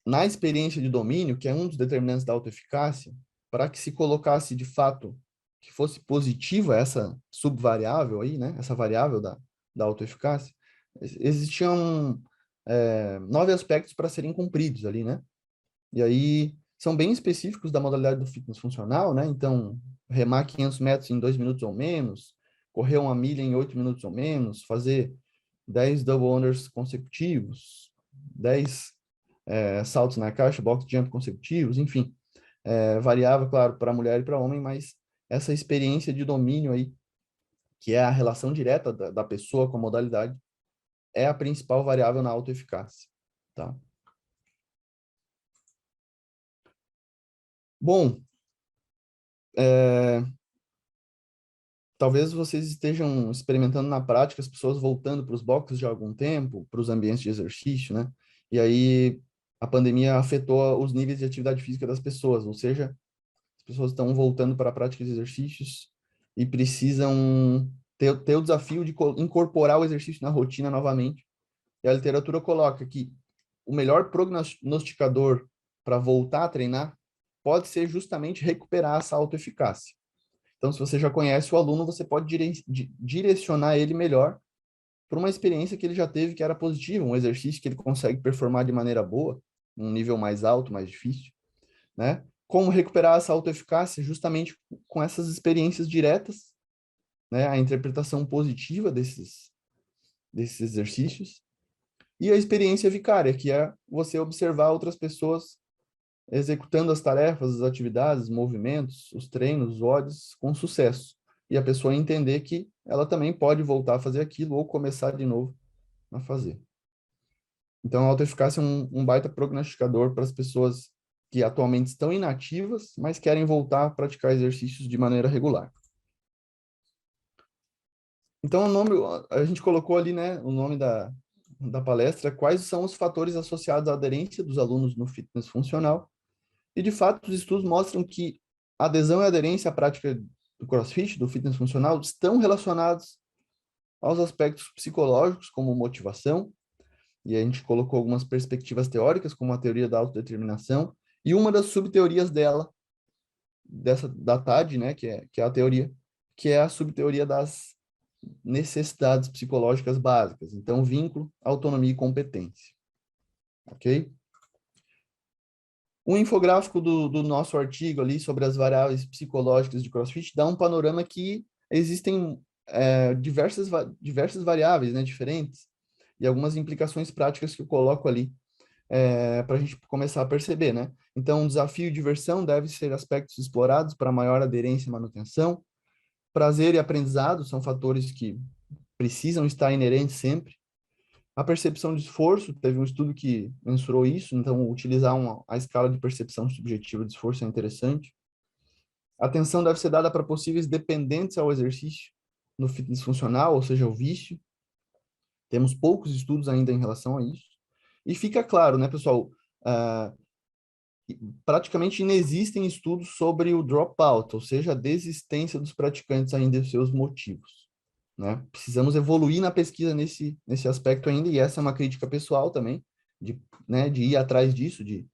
na experiência de domínio, que é um dos determinantes da autoeficácia, para que se colocasse de fato que fosse positiva essa subvariável aí, né, essa variável da autoeficácia, existiam 9 aspectos para serem cumpridos ali, né? E aí são bem específicos da modalidade do fitness funcional, né? Então, remar 500 metros em 2 minutos ou menos, correr 1 milha em 8 minutos ou menos, fazer 10 double unders consecutivos, 10 saltos na caixa, box jump consecutivos, enfim. Variava, claro, para mulher e para homem, mas essa experiência de domínio aí, que é a relação direta da pessoa com a modalidade, é a principal variável na autoeficácia, tá? Bom, talvez vocês estejam experimentando na prática as pessoas voltando para os boxes de algum tempo, para os ambientes de exercício, né? E aí a pandemia afetou os níveis de atividade física das pessoas, ou seja, as pessoas estão voltando para a prática de exercícios e precisam ter o desafio de incorporar o exercício na rotina novamente. E a literatura coloca que o melhor prognosticador para voltar a treinar pode ser justamente recuperar essa autoeficácia. Então, se você já conhece o aluno, você pode direcionar ele melhor para uma experiência que ele já teve que era positiva, um exercício que ele consegue performar de maneira boa, num nível mais alto, mais difícil, né? Como recuperar essa autoeficácia justamente com essas experiências diretas, né? A interpretação positiva desses exercícios e a experiência vicária, que é você observar outras pessoas executando as tarefas, as atividades, os movimentos, os treinos, os odds com sucesso. E a pessoa entender que ela também pode voltar a fazer aquilo ou começar de novo a fazer. Então, a autoeficácia é um baita prognosticador para as pessoas que atualmente estão inativas, mas querem voltar a praticar exercícios de maneira regular. Então, a gente colocou ali, né, o nome da palestra, quais são os fatores associados à aderência dos alunos no fitness funcional. E, de fato, os estudos mostram que a adesão e a aderência à prática do CrossFit, do fitness funcional, estão relacionados aos aspectos psicológicos, como motivação, e a gente colocou algumas perspectivas teóricas, como a teoria da autodeterminação, e uma das subteorias dela, da TAD, né, que é a teoria, que é a subteoria das necessidades psicológicas básicas. Então, vínculo, autonomia e competência. Ok? O infográfico do nosso artigo ali sobre as variáveis psicológicas de CrossFit dá um panorama que existem diversas variáveis, né, diferentes, e algumas implicações práticas que eu coloco ali para a gente começar a perceber, né? Então, desafio e diversão devem ser aspectos explorados para maior aderência e manutenção. Prazer e aprendizado são fatores que precisam estar inerentes sempre. A percepção de esforço, teve um estudo que mensurou isso, então utilizar a escala de percepção subjetiva de esforço é interessante. A atenção deve ser dada para possíveis dependentes ao exercício no fitness funcional, ou seja, o vício. Temos poucos estudos ainda em relação a isso. E fica claro, né, pessoal, uh, praticamente inexistem estudos sobre o dropout, ou seja, a desistência dos praticantes ainda e os seus motivos, né? Precisamos evoluir na pesquisa nesse aspecto ainda, e essa é uma crítica pessoal também, de ir atrás disso, de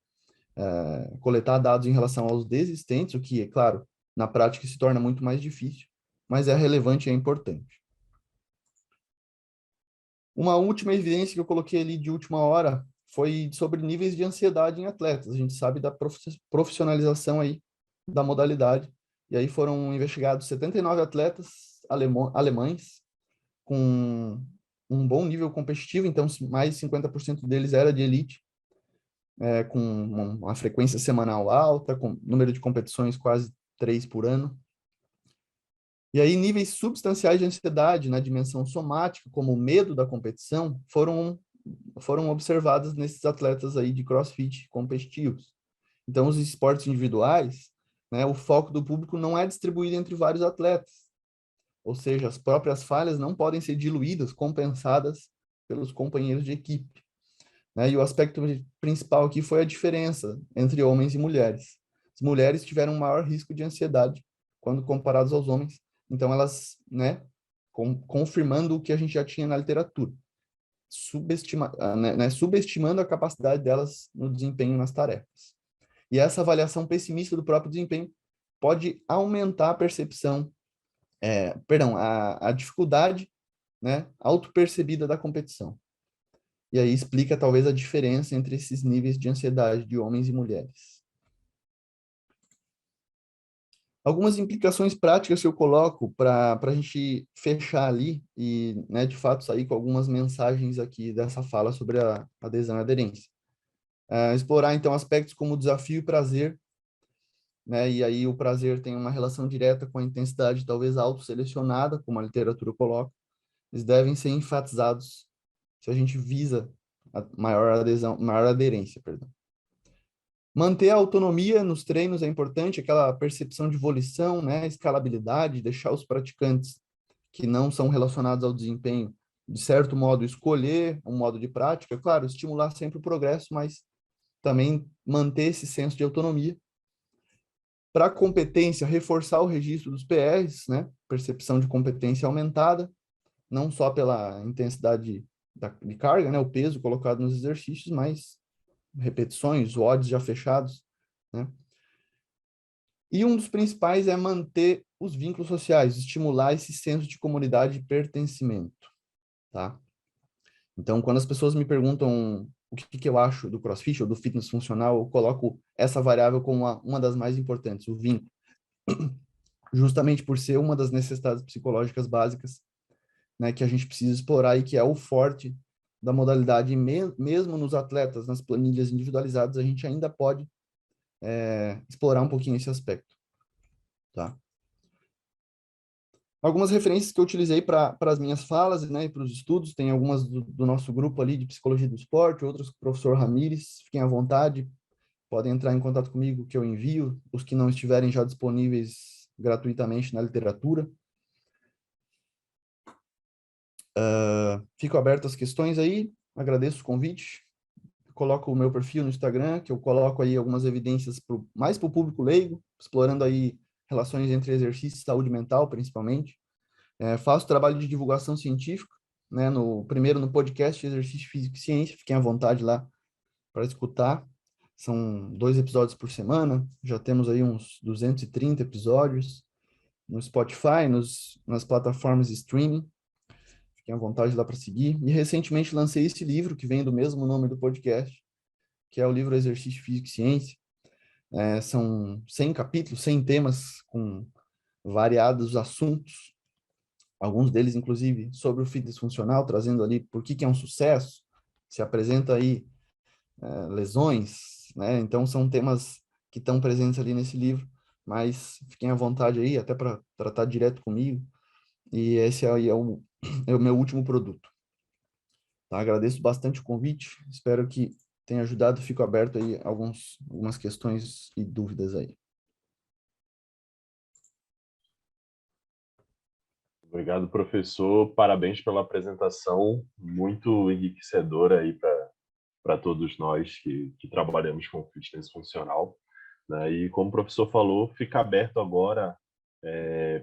coletar dados em relação aos desistentes, o que, é claro, na prática se torna muito mais difícil, mas é relevante e é importante. Uma última evidência que eu coloquei ali de última hora foi sobre níveis de ansiedade em atletas. A gente sabe da profissionalização aí da modalidade. E aí foram investigados 79 atletas alemães com um bom nível competitivo, então mais de 50% deles era de elite, com uma frequência semanal alta, com número de competições quase 3 por ano. E aí, níveis substanciais de ansiedade na dimensão somática, como o medo da competição, foram observados nesses atletas aí de CrossFit competitivos. Então, os esportes individuais, né, o foco do público não é distribuído entre vários atletas, ou seja, as próprias falhas não podem ser diluídas, compensadas pelos companheiros de equipe, né? E o aspecto principal aqui foi a diferença entre homens e mulheres. As mulheres tiveram um maior risco de ansiedade quando comparados aos homens, então elas, né, confirmando o que a gente já tinha na literatura, subestimando a capacidade delas no desempenho nas tarefas. E essa avaliação pessimista do próprio desempenho pode aumentar a percepção, a dificuldade, né, autopercebida da competição. E aí explica talvez a diferença entre esses níveis de ansiedade de homens e mulheres. Algumas implicações práticas que eu coloco para a gente fechar ali e, né, de fato, sair com algumas mensagens aqui dessa fala sobre a adesão e aderência. Explorar, então, aspectos como desafio e prazer, né? E aí o prazer tem uma relação direta com a intensidade, talvez autoselecionada, como a literatura coloca. Eles devem ser enfatizados se a gente visa a maior aderência, perdão. Manter a autonomia nos treinos é importante, aquela percepção de volição, né, escalabilidade, deixar os praticantes que não são relacionados ao desempenho, de certo modo, escolher um modo de prática, claro, estimular sempre o progresso, mas também manter esse senso de autonomia. Para a competência, reforçar o registro dos PRs, né, percepção de competência aumentada, não só pela intensidade de carga, né, o peso colocado nos exercícios, mas repetições, odds já fechados, né? E um dos principais é manter os vínculos sociais, estimular esse senso de comunidade e pertencimento, tá? Então, quando as pessoas me perguntam o que eu acho do CrossFit ou do fitness funcional, eu coloco essa variável como uma das mais importantes, o vínculo, justamente por ser uma das necessidades psicológicas básicas, né, que a gente precisa explorar e que é o forte da modalidade, mesmo nos atletas, nas planilhas individualizadas, a gente ainda pode explorar um pouquinho esse aspecto, tá? Algumas referências que eu utilizei para as minhas falas, né, e para os estudos, tem algumas do nosso grupo ali de psicologia do esporte, outras com o professor Ramires, fiquem à vontade, podem entrar em contato comigo que eu envio, os que não estiverem já disponíveis gratuitamente na literatura. Fico aberto às questões aí, agradeço o convite, coloco o meu perfil no Instagram, que eu coloco aí algumas evidências mais para o público leigo, explorando aí relações entre exercício e saúde mental, principalmente. Faço trabalho de divulgação científica, né, primeiro no podcast Exercício Físico e Ciência, fiquem à vontade lá para escutar. São 2 episódios por semana, já temos aí uns 230 episódios no Spotify, nas plataformas de streaming. Fiquem à vontade lá para seguir. E recentemente lancei esse livro, que vem do mesmo nome do podcast, que é o livro Exercício Físico e Ciência. São 100 capítulos, 100 temas com variados assuntos, alguns deles, inclusive, sobre o fitness funcional, trazendo ali por que é um sucesso, se apresenta aí lesões, né? Então, são temas que estão presentes ali nesse livro, mas fiquem à vontade aí, até para tratar direto comigo, e esse aí é o meu último produto. Tá? Agradeço bastante o convite, espero que tenha ajudado, fico aberto aí a algumas questões e dúvidas aí. Obrigado, professor. Parabéns pela apresentação, muito enriquecedora aí para todos nós que trabalhamos com fitness funcional, né? E como o professor falou, fica aberto agora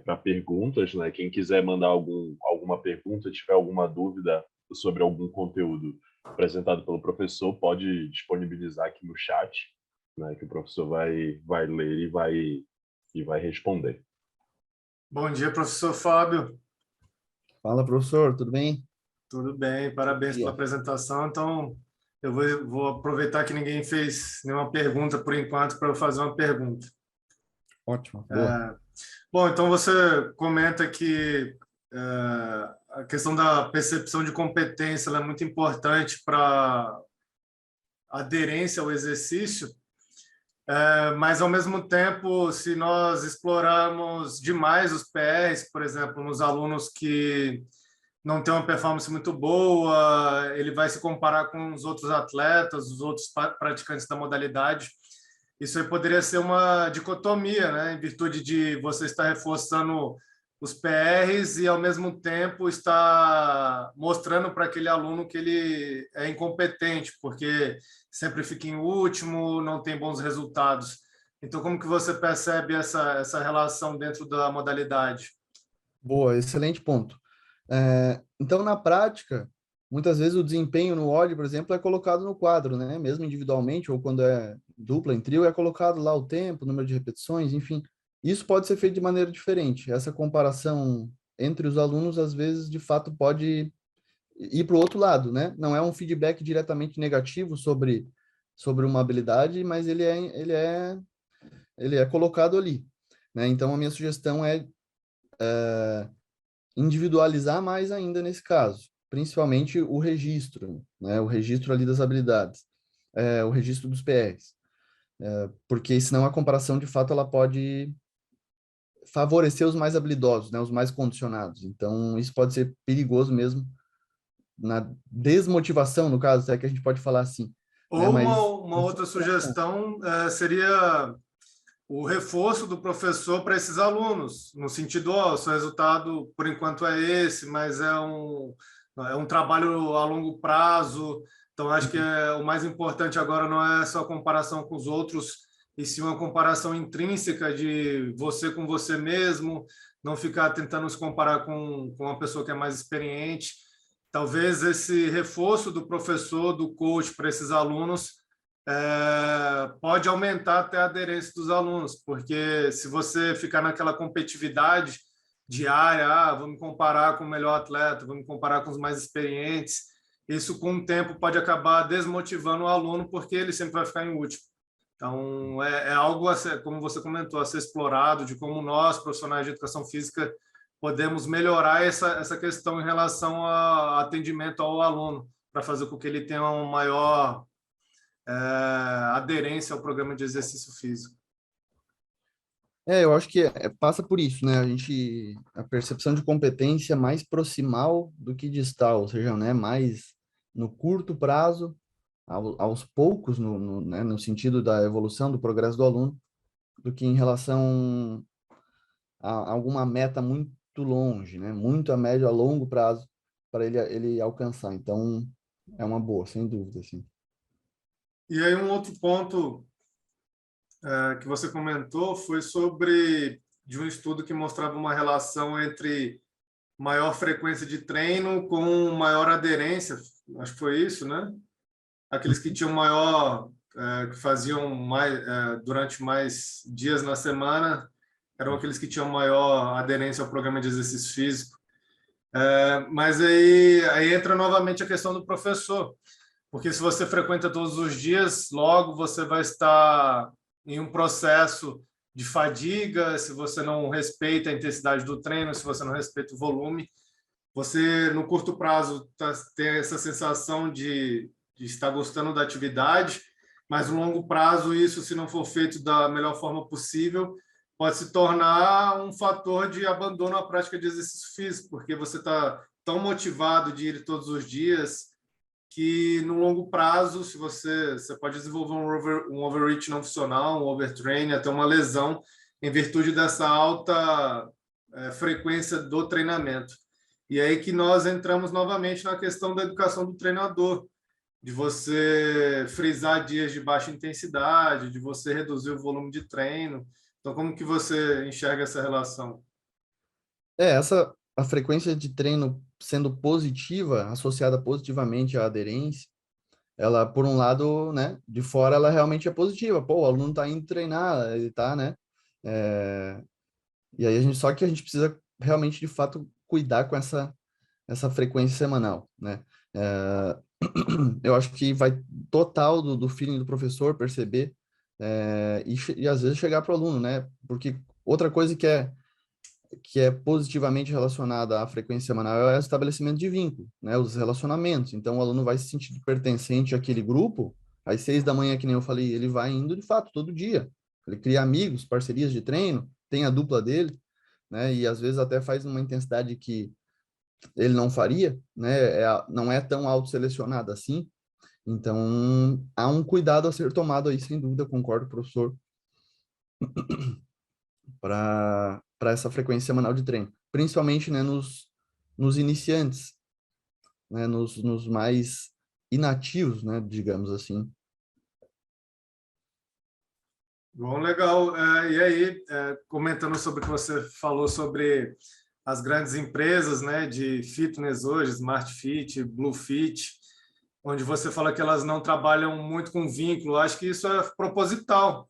para perguntas, né? Quem quiser mandar alguma pergunta, tiver alguma dúvida sobre algum conteúdo apresentado pelo professor, pode disponibilizar aqui no chat, né? Que o professor vai ler e vai responder. Bom dia, professor Fábio. Fala, professor, tudo bem? Tudo bem, parabéns pela apresentação. Então, eu vou aproveitar que ninguém fez nenhuma pergunta por enquanto para eu fazer uma pergunta. Ótimo, boa. Bom, então você comenta que a questão da percepção de competência ela é muito importante para a aderência ao exercício. Mas, ao mesmo tempo, se nós explorarmos demais os PRs, por exemplo, nos alunos que não têm uma performance muito boa, ele vai se comparar com os outros atletas, os outros praticantes da modalidade. Isso aí poderia ser uma dicotomia, né? Em virtude de você estar reforçando os PRs e, ao mesmo tempo, estar mostrando para aquele aluno que ele é incompetente, porque sempre fica em último, não tem bons resultados. Então, como que você percebe essa relação dentro da modalidade? Boa, excelente ponto. Então, na prática, muitas vezes o desempenho no ódio, por exemplo, é colocado no quadro, né? Mesmo individualmente, ou quando é dupla em trio, é colocado lá o tempo, o número de repetições, enfim. Isso pode ser feito de maneira diferente. Essa comparação entre os alunos, às vezes, de fato, pode ir para o outro lado, né? Não é um feedback diretamente negativo sobre uma habilidade, mas ele é colocado ali, né? Então, a minha sugestão é individualizar mais ainda nesse caso, principalmente o registro, né? O registro ali das habilidades, o registro dos PRs, porque senão a comparação, de fato, ela pode favorecer os mais habilidosos, né? Os mais condicionados. Então, isso pode ser perigoso mesmo na desmotivação, no caso, até que a gente pode falar assim, né? Ou Mas uma outra sugestão seria o reforço do professor para esses alunos, no sentido, o seu resultado, por enquanto, é esse, mas é um trabalho a longo prazo, então acho que o mais importante agora não é só a comparação com os outros, e sim uma comparação intrínseca de você com você mesmo, não ficar tentando se comparar com uma pessoa que é mais experiente. Talvez esse reforço do professor, do coach para esses alunos pode aumentar até a aderência dos alunos, porque se você ficar naquela competitividade diária, vou me comparar com o melhor atleta, vou me comparar com os mais experientes, isso com o tempo pode acabar desmotivando o aluno, porque ele sempre vai ficar em último. Então, é algo, como você comentou, a ser explorado, de como nós, profissionais de educação física, podemos melhorar essa questão em relação ao atendimento ao aluno, para fazer com que ele tenha um maior aderência ao programa de exercício físico. eu acho que passa por isso, né? A percepção de competência é mais proximal do que distal, ou seja, né? Mais no curto prazo, aos poucos, né? No sentido da evolução, do progresso do aluno, do que em relação a alguma meta muito longe, né? Muito a médio, a longo prazo para ele alcançar. Então, é uma boa, sem dúvida, assim. E aí um outro ponto que você comentou foi sobre de um estudo que mostrava uma relação entre maior frequência de treino com maior aderência, acho que foi isso, né? Aqueles que tinham maior, que faziam mais durante mais dias na semana, eram aqueles que tinham maior aderência ao programa de exercício físico. Mas aí entra novamente a questão do professor, porque se você frequenta todos os dias, logo você vai estar em um processo de fadiga, se você não respeita a intensidade do treino, se você não respeita o volume, você, no curto prazo, tem essa sensação de estar gostando da atividade, mas no longo prazo, isso, se não for feito da melhor forma possível, pode se tornar um fator de abandono à prática de exercício físico, porque você está tão motivado de ir todos os dias que no longo prazo, se você pode desenvolver um overreach não funcional, um overtraining, até uma lesão, em virtude dessa alta frequência do treinamento. E aí que nós entramos novamente na questão da educação do treinador, de você frisar dias de baixa intensidade, de você reduzir o volume de treino. Então, como que você enxerga essa relação? A frequência de treino sendo positiva, associada positivamente à aderência, ela, por um lado, né, de fora, ela realmente é positiva. Pô, o aluno tá indo treinar, ele tá, né? E aí só que a gente precisa realmente, de fato, cuidar com essa frequência semanal, né? Eu acho que vai total do feeling do professor perceber e às vezes chegar para o aluno, né? Porque outra coisa que é positivamente relacionada à frequência semanal é o estabelecimento de vínculo, né? Os relacionamentos. Então, o aluno vai se sentir pertencente àquele grupo às 6 da manhã, que nem eu falei, ele vai indo de fato todo dia. Ele cria amigos, parcerias de treino, tem a dupla dele, né? E às vezes até faz uma intensidade que ele não faria, né? Não é tão autoselecionada assim. Então, há um cuidado a ser tomado aí, sem dúvida, concordo, professor, para essa frequência semanal de treino, principalmente, né, nos iniciantes, né, nos mais inativos, né, digamos assim. Bom, legal. E aí, comentando sobre o que você falou sobre as grandes empresas, né, de fitness hoje, Smart Fit, Blue Fit, onde você fala que elas não trabalham muito com vínculo. Acho que isso é proposital,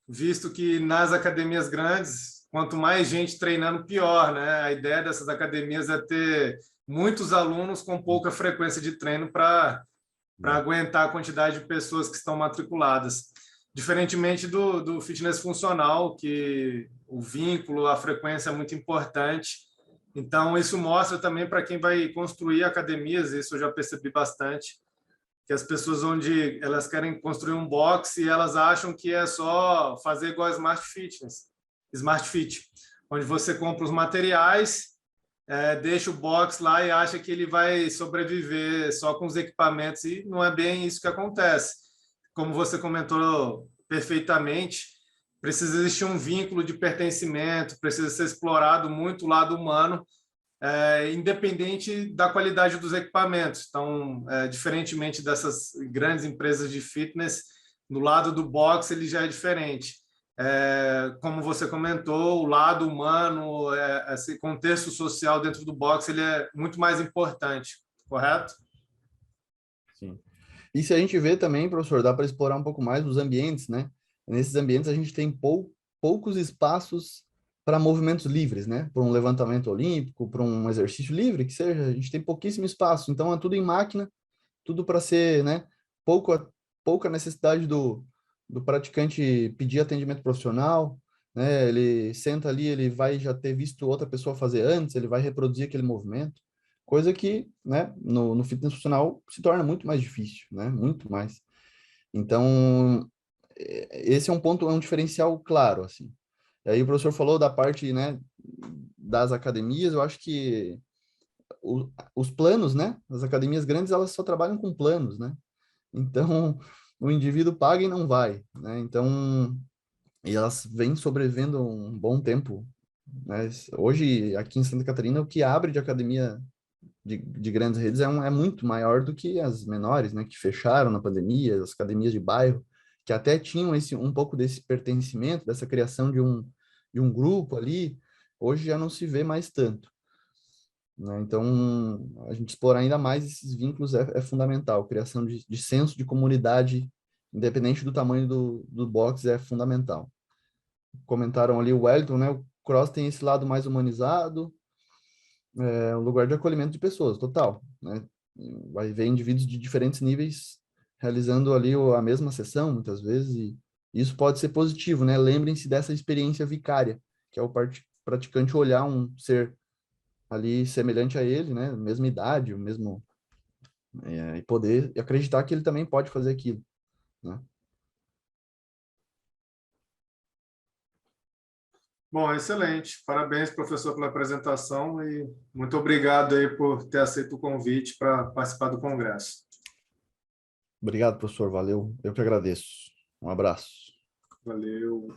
visto que nas academias grandes, quanto mais gente treinando, pior, né? A ideia dessas academias é ter muitos alunos com pouca frequência de treino para aguentar a quantidade de pessoas que estão matriculadas. Diferentemente do fitness funcional, que o vínculo, a frequência é muito importante. Então, isso mostra também para quem vai construir academias, isso eu já percebi bastante, que as pessoas onde elas querem construir um box e elas acham que é só fazer igual a Smart Fit, onde você compra os materiais, deixa o box lá e acha que ele vai sobreviver só com os equipamentos, e não é bem isso que acontece. Como você comentou perfeitamente, precisa existir um vínculo de pertencimento, precisa ser explorado muito o lado humano, independente da qualidade dos equipamentos. Então, diferentemente dessas grandes empresas de fitness, no lado do boxe ele já é diferente. Como você comentou, o lado humano, esse contexto social dentro do boxe, ele é muito mais importante, correto? Sim. E se a gente vê também, professor, dá para explorar um pouco mais os ambientes, né? Nesses ambientes a gente tem poucos espaços para movimentos livres, né? Para um levantamento olímpico, para um exercício livre, que seja, a gente tem pouquíssimo espaço. Então é tudo em máquina, tudo para ser, né? Pouca necessidade do praticante pedir atendimento profissional, né? Ele senta ali, ele vai já ter visto outra pessoa fazer antes, ele vai reproduzir aquele movimento, coisa que, né, no fitness funcional se torna muito mais difícil, né? Muito mais. Então, esse é um ponto, é um diferencial claro, assim. E aí o professor falou da parte, né, das academias, eu acho que os planos, né, as academias grandes, elas só trabalham com planos, né? Então, o indivíduo paga e não vai, né? Então, e elas vêm sobrevivendo um bom tempo, né? Hoje, aqui em Santa Catarina, o que abre de academia de grandes redes é muito maior do que as menores, né? Que fecharam na pandemia, as academias de bairro, que até tinham um pouco desse pertencimento, dessa criação de um grupo ali, hoje já não se vê mais tanto, né? Então, a gente explorar ainda mais esses vínculos é fundamental. Criação de senso de comunidade, independente do tamanho do box, é fundamental. Comentaram ali o Wellington, né? O cross tem esse lado mais humanizado, um lugar de acolhimento de pessoas, total, né? Vai ver indivíduos de diferentes níveis realizando ali a mesma sessão, muitas vezes, e isso pode ser positivo, né? Lembrem-se dessa experiência vicária, que é o praticante olhar um ser ali semelhante a ele, né? Mesma idade, o mesmo e poder acreditar que ele também pode fazer aquilo, né? Bom, excelente. Parabéns, professor, pela apresentação e muito obrigado aí por ter aceito o convite para participar do congresso. Obrigado, professor. Valeu. Eu que agradeço. Um abraço. Valeu.